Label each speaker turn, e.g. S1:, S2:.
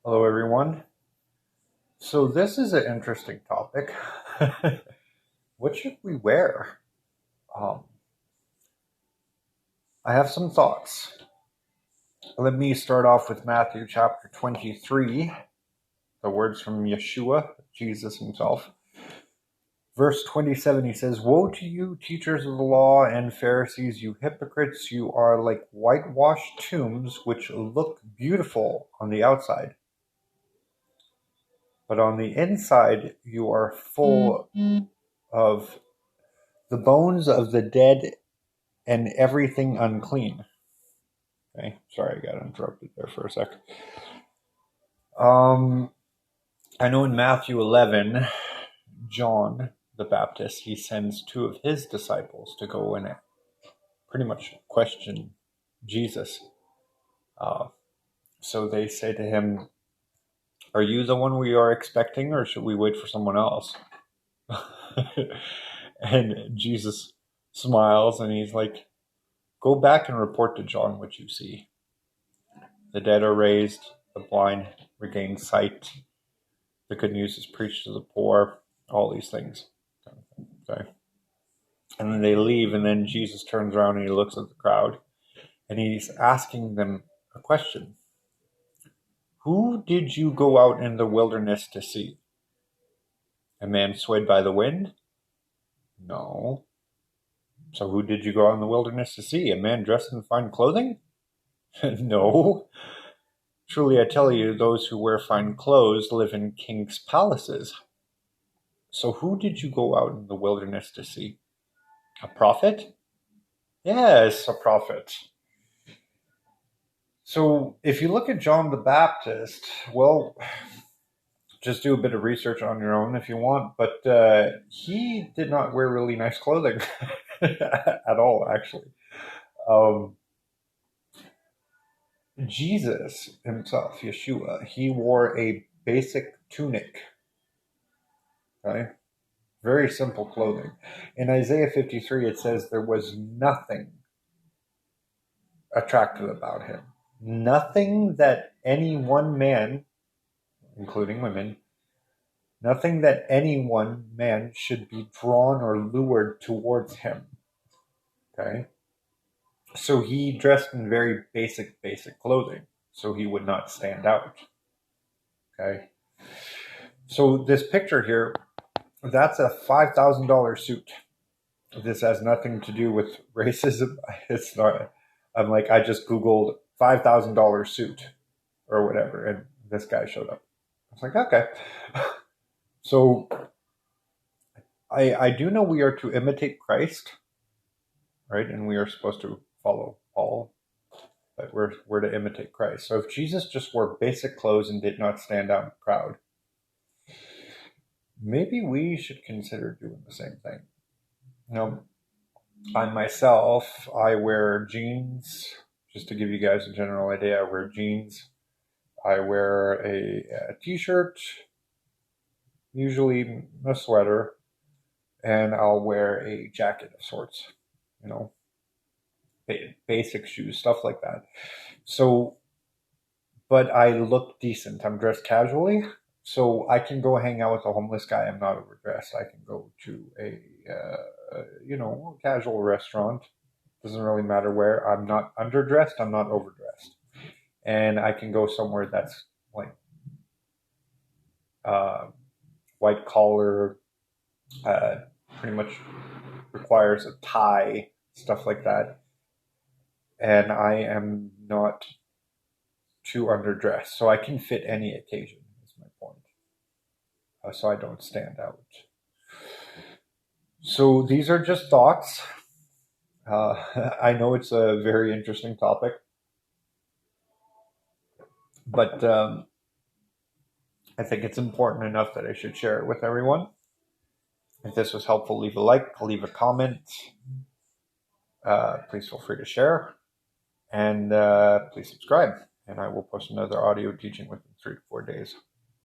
S1: Hello, everyone. So, this is an interesting topic. What should we wear? Um, I have some thoughts. Let me start off with Matthew chapter 23, the words from Yeshua, Jesus himself. Verse 27, he says, "Woe to you, teachers of the law and Pharisees, you hypocrites! You are like whitewashed tombs, which look beautiful on the outside, but on the inside you are full of the bones of the dead and everything unclean." Okay, sorry, I got interrupted there for a sec. I know in Matthew 11, John the Baptist, he sends two of his disciples to go and pretty much question Jesus. So they say to him, "Are you the one we are expecting, or should we wait for someone else?" And Jesus smiles and he's like, "Go back and report to John what you see. The dead are raised, the blind regain sight, the good news is preached to the poor," all these things. Okay. And then they leave, and then Jesus turns around and he looks at the crowd and he's asking them a question. "Who did you go out in the wilderness to see? A man swayed by the wind? No. So who did you go out in the wilderness to see? A man dressed in fine clothing? No. Truly I tell you, those who wear fine clothes live in kings' palaces. So who did you go out in the wilderness to see? A prophet? Yes, a prophet." So if you look at John the Baptist, well, just do a bit of research on your own if you want, but he did not wear really nice clothing at all, actually. Um, Jesus himself, Yeshua, he wore a basic tunic, okay? Very simple clothing. In Isaiah 53, it says there was nothing attractive about him. Nothing that any one man, including women, nothing that any one man should be drawn or lured towards him. Okay? So he dressed in very basic clothing, so he would not stand out. Okay? So this picture here, that's a $5,000 suit. This has nothing to do with racism. It's not. I just Googled $5,000 suit or whatever, and this guy showed up. I was like, okay. So I do know we are to imitate Christ, right? And we are supposed to follow Paul, but we're to imitate Christ. So if Jesus just wore basic clothes and did not stand out in the crowd, maybe we should consider doing the same thing. I myself, I wear jeans. Just to give you guys a general idea, I wear jeans. I wear a t-shirt, usually a sweater, and I'll wear a jacket of sorts, you know, basic shoes, stuff like that. So, but I look decent. I'm dressed casually, so I can go hang out with a homeless guy. I'm not overdressed. I can go to a casual restaurant. Doesn't really matter where. I'm not underdressed. I'm not overdressed, and I can go somewhere that's like uh, white collar, pretty much requires a tie, stuff like that. And I am not too underdressed, so I can fit any occasion, is my point. So I don't stand out. So these are just thoughts. I know it's a very interesting topic, but I think it's important enough that I should share it with everyone. If this was helpful, leave a like, leave a comment. Please feel free to share, and please subscribe. And I will post another audio teaching within 3 to 4 days.